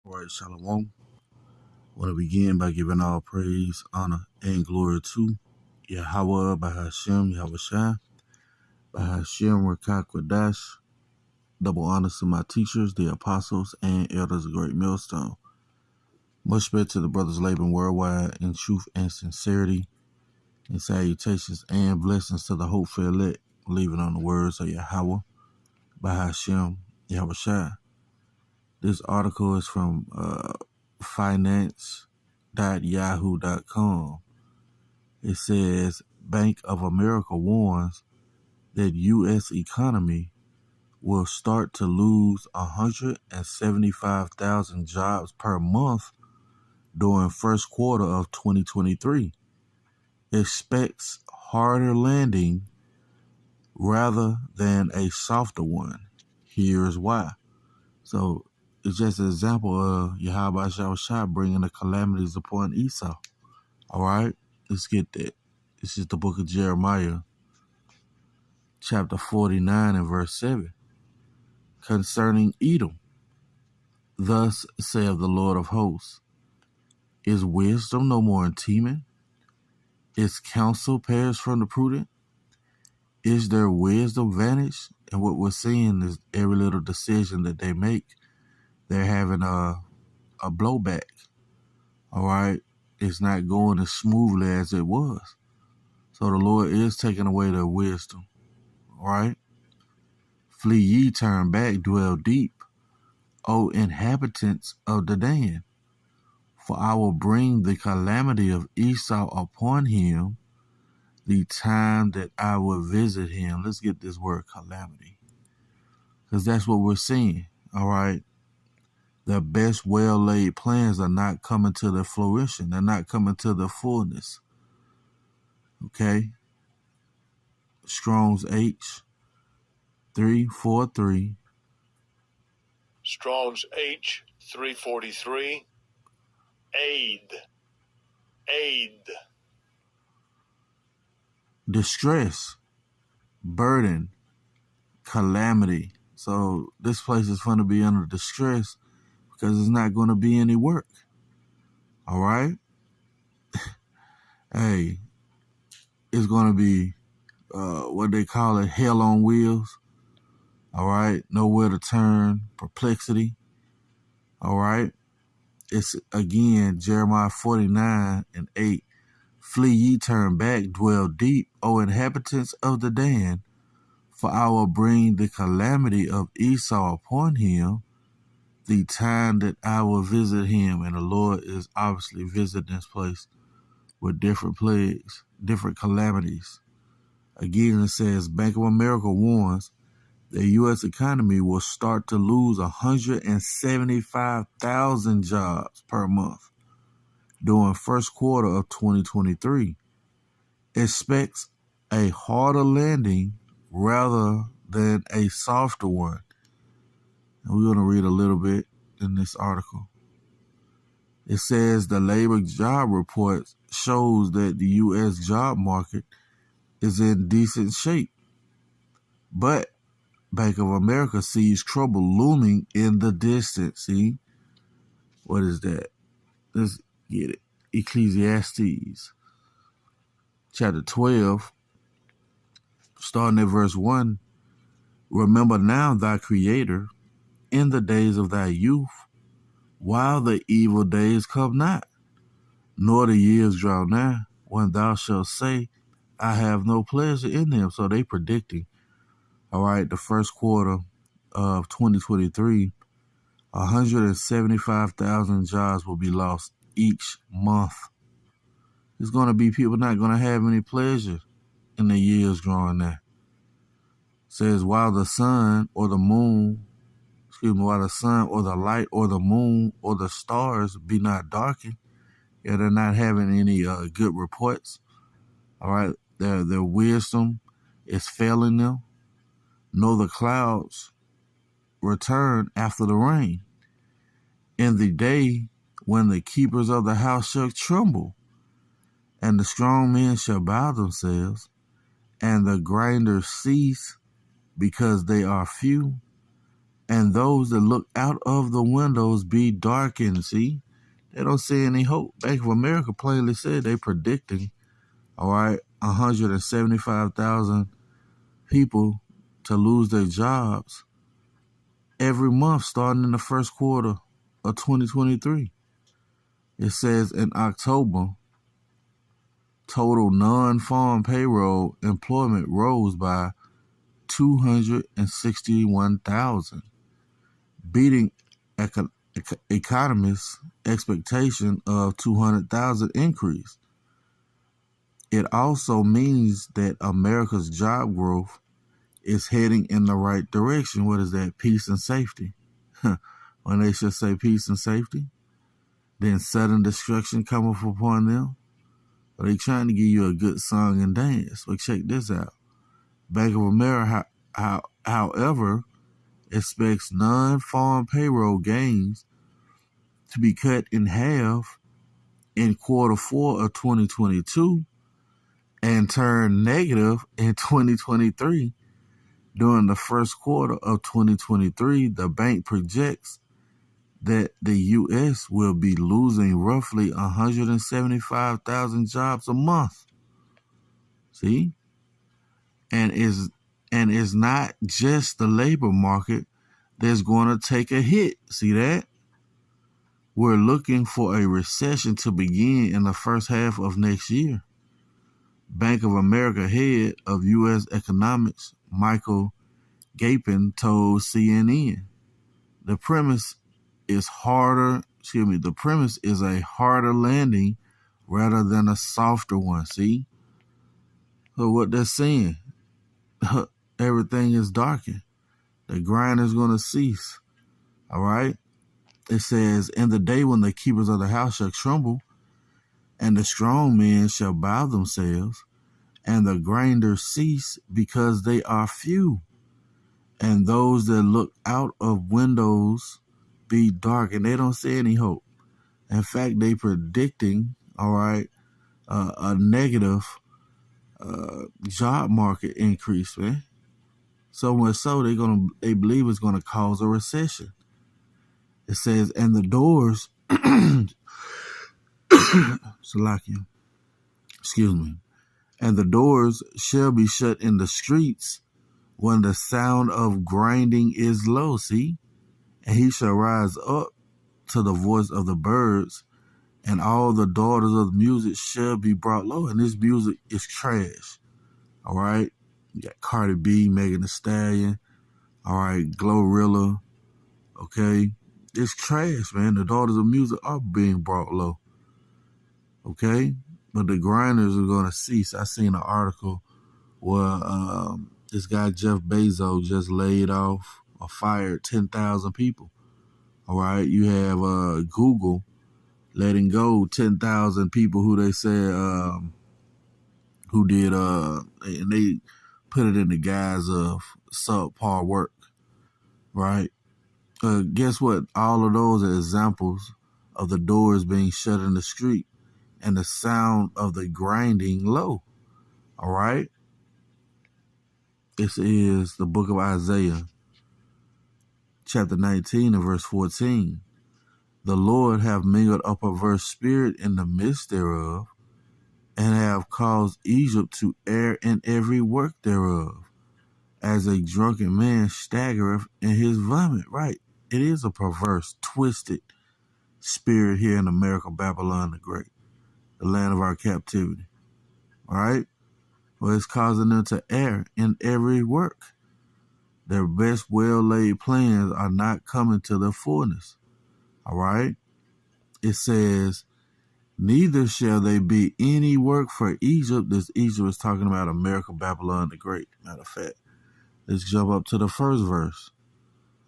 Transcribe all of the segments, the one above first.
All right, Shalom. I want to begin by giving all praise, honor, and glory to Yahawah, bahasham, Yahawashi, bahasham, Rawchaa Qadash. Double honors to my teachers, the apostles, and elders of Great Millstone. Much respect to the brothers laboring worldwide in truth and sincerity, and salutations and blessings to the hopeful elect, believing on the words of Yahawah, bahasham, Yahawashi. This article is from finance.yahoo.com. It says Bank of America warns that U.S. economy will start to lose 175,000 jobs per month during first quarter of 2023. Expects harder landing rather than a softer one. Here's why. So it's just an example of Yahawashi bringing the calamities upon Esau. All right, let's get that. This is the book of Jeremiah, chapter 49 and verse 7. Concerning Edom, thus saith the Lord of hosts, is wisdom no more in Teman? Is counsel perished from the prudent? Is their wisdom vanished? And what we're seeing is every little decision that they make, they're having a blowback. All right, it's not going as smoothly as it was. So the Lord is taking away their wisdom. All right. Flee ye, turn back, dwell deep, O inhabitants of Dedan. For I will bring the calamity of Esau upon him, the time that I will visit him. Let's get this word calamity, because that's what we're seeing. All right. The best well-laid plans are not coming to their fruition. They're not coming to their fullness. Okay. Strong's H 343. Strong's H 343. Aid. Distress, burden, calamity. So this place is going to be under distress because there's not going to be any work. All right? Hey, it's going to be what they call it, hell on wheels. All right? Nowhere to turn, perplexity. All right? It's, again, Jeremiah 49 and 8. Flee ye, turn back, dwell deep, O inhabitants of Dedan, for I will bring the calamity of Esau upon him, the time that I will visit him. And the Lord is obviously visiting this place with different plagues, different calamities. Again, it says, Bank of America warns the U.S. economy will start to lose 175,000 jobs per month during first quarter of 2023. Expects a harder landing rather than a softer one. And we're going to read a little bit in this article. It says the labor job report shows that the U.S. job market is in decent shape, but Bank of America sees trouble looming in the distance. See? What is that? Let's get it. Ecclesiastes chapter 12, starting at verse 1. Remember now thy Creator in the days of thy youth, while the evil days come not, nor the years draw nigh, when thou shalt say, I have no pleasure in them. So they predicting, all right, the first quarter of 2023, 175,000 jobs will be lost each month. It's going to be people not going to have any pleasure in the years drawing nigh. Says, while the sun or the moon, while the sun or the light or the moon or the stars be not darkened. Yeah, they're not having any good reports. All right, their wisdom is failing them. Nor the clouds return after the rain. In the day when the keepers of the house shall tremble, and the strong men shall bow themselves, and the grinders cease because they are few, and those that look out of the windows be darkened. See, they don't see any hope. Bank of America plainly said they predicting, all right, 175,000 people to lose their jobs every month starting in the first quarter of 2023. It says in October, total non-farm payroll employment rose by 261,000, beating economists' expectation of 200,000 increase. It also means that America's job growth is heading in the right direction. What is that? Peace and safety. When they should say peace and safety, then sudden destruction cometh upon them. Are they trying to give you a good song and dance? But check this out. Bank of America, however, expects non-farm payroll gains to be cut in half in quarter 4 of 2022 and turn negative in 2023. During the first quarter of 2023, the bank projects that the U.S. will be losing roughly 175,000 jobs a month. See? And it's not just the labor market that's going to take a hit. See that? We're looking for a recession to begin in the first half of next year. Bank of America head of U.S. economics, Michael Gapin, told CNN, the premise is a harder landing rather than a softer one. See? So what they're saying, everything is darkened. The grind is going to cease. All right? It says, in the day when the keepers of the house shall tremble, and the strong men shall bow themselves, and the grinders cease because they are few, and those that look out of windows be dark, and they don't see any hope. In fact, they predicting, all right, a negative job market increase, man. So much so they believe it's gonna cause a recession. It says, and the doors, Salakia, excuse me, and the doors shall be shut in the streets when the sound of grinding is low. See, and he shall rise up to the voice of the birds, and all the daughters of music shall be brought low. And this music is trash. All right. You got Cardi B, Megan Thee Stallion. All right. Glorilla. Okay. It's trash, man. The daughters of music are being brought low. Okay. But the grinders are going to cease. I seen an article where this guy, Jeff Bezos, just laid off or fired 10,000 people. All right. You have Google letting go 10,000 people who they said who did and they put it in the guise of subpar work, right? Guess what? All of those are examples of the doors being shut in the street and the sound of the grinding low. All right. This is the book of Isaiah, chapter 19 and verse 14. The Lord have mingled a perverse spirit in the midst thereof, and have caused Egypt to err in every work thereof, as a drunken man staggereth in his vomit. Right. It is a perverse, twisted spirit here in America, Babylon the Great, the land of our captivity. All right. Well, it's causing them to err in every work. Their best well-laid plans are not coming to their fullness. All right. It says, neither shall they be any work for Egypt. This Egypt is talking about America, Babylon the Great. Matter of fact, let's jump up to the first verse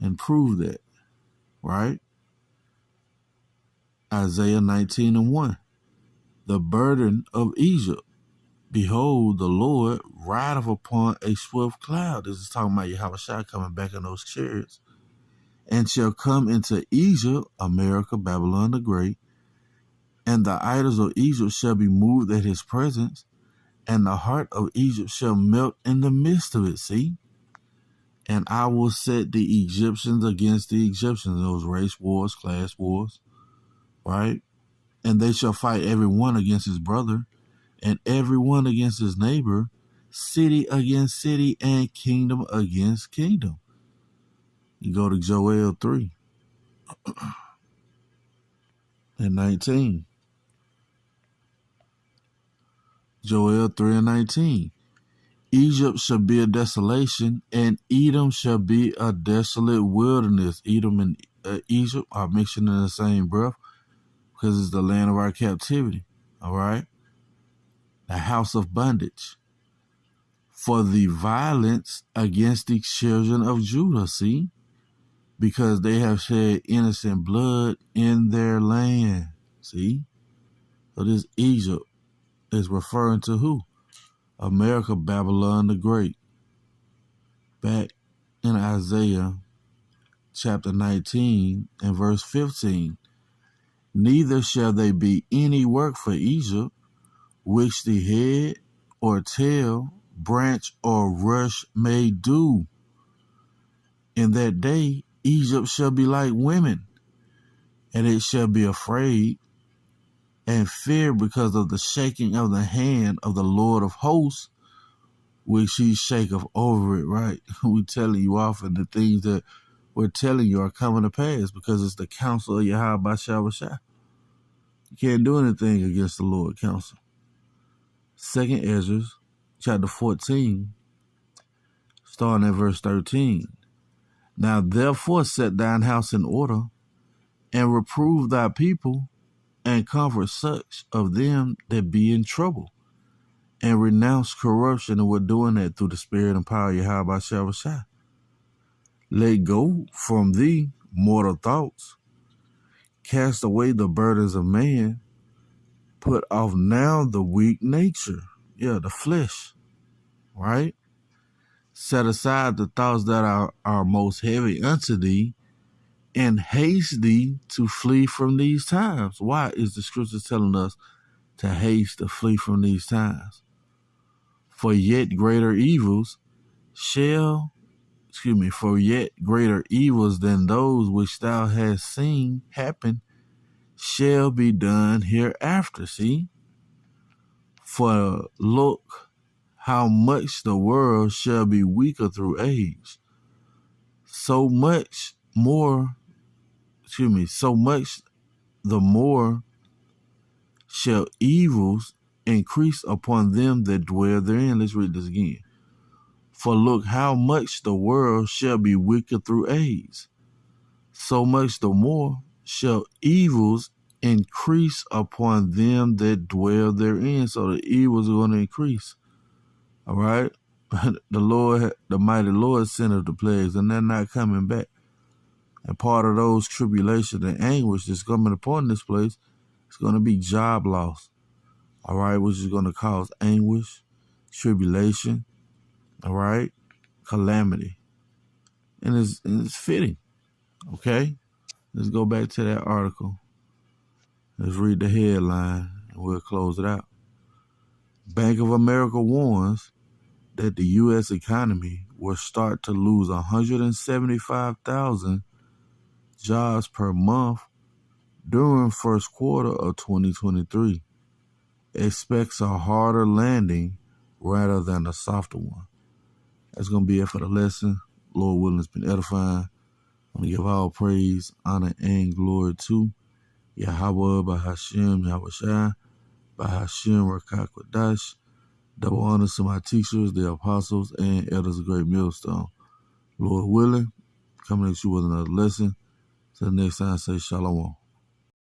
and prove that, right? Isaiah 19 and 1. The burden of Egypt. Behold, the Lord rideth upon a swift cloud. This is talking about Yahawashi coming back in those chariots. And shall come into Egypt, America, Babylon the Great, and the idols of Egypt shall be moved at his presence, and the heart of Egypt shall melt in the midst of it. See? And I will set the Egyptians against the Egyptians. Those race wars, class wars, right? And they shall fight every one against his brother, and every one against his neighbor, city against city, and kingdom against kingdom. You go to Joel 3 and 19. Joel 3 and 19. Egypt shall be a desolation, and Edom shall be a desolate wilderness. Edom and Egypt are mixing in the same breath because it's the land of our captivity. All right? The house of bondage. For the violence against the children of Judah, see? Because they have shed innocent blood in their land. See? So this Egypt is referring to who? America, Babylon the Great. Back in Isaiah chapter 19 and verse 15. Neither shall they be any work for Egypt, which the head or tail, branch or rush may do. In that day Egypt shall be like women, and it shall be afraid and fear because of the shaking of the hand of the Lord of hosts, which he shaketh over it, right? We telling you often the things that we're telling you are coming to pass because it's the counsel of Yahawashi. You can't do anything against the Lord counsel. 2nd Ezra, chapter 14, starting at verse 13. Now therefore set thine house in order, and reprove thy people, and comfort such of them that be in trouble, and renounce corruption. And we're doing that through the spirit and power of Yahawashi. Let go from thee mortal thoughts. Cast away the burdens of man. Put off now the weak nature. Yeah, the flesh. Right? Set aside the thoughts that are most heavy unto thee, and haste thee to flee from these times. Why is the scripture telling us to haste to flee from these times? For yet greater evils than those which thou hast seen happen shall be done hereafter. See? For look how much the world shall be weaker through age. So much the more shall evils increase upon them that dwell therein. Let's read this again. For look how much the world shall be wicked through age. So much the more shall evils increase upon them that dwell therein. So the evils are going to increase. All right? The mighty Lord sent us the plagues, and they're not coming back. And part of those tribulations and anguish that's coming upon this place is going to be job loss. All right? Which is going to cause anguish, tribulation, all right? Calamity. And it's fitting. Okay? Let's go back to that article. Let's read the headline and we'll close it out. Bank of America warns that the U.S. economy will start to lose 175,000 jobs per month during first quarter of 2023. Expects a harder landing rather than a softer one. That's going to be it for the lesson. Lord willing, it's been edifying. I'm going to give all praise, honor, and glory to Yahawashi, bahasham, Yahawashi, bahasham, Rawchaa Qadash. Double honors to my teachers, the apostles, and elders of Great Millstone. Lord willing, coming at you with another lesson. Till next time, say shalom.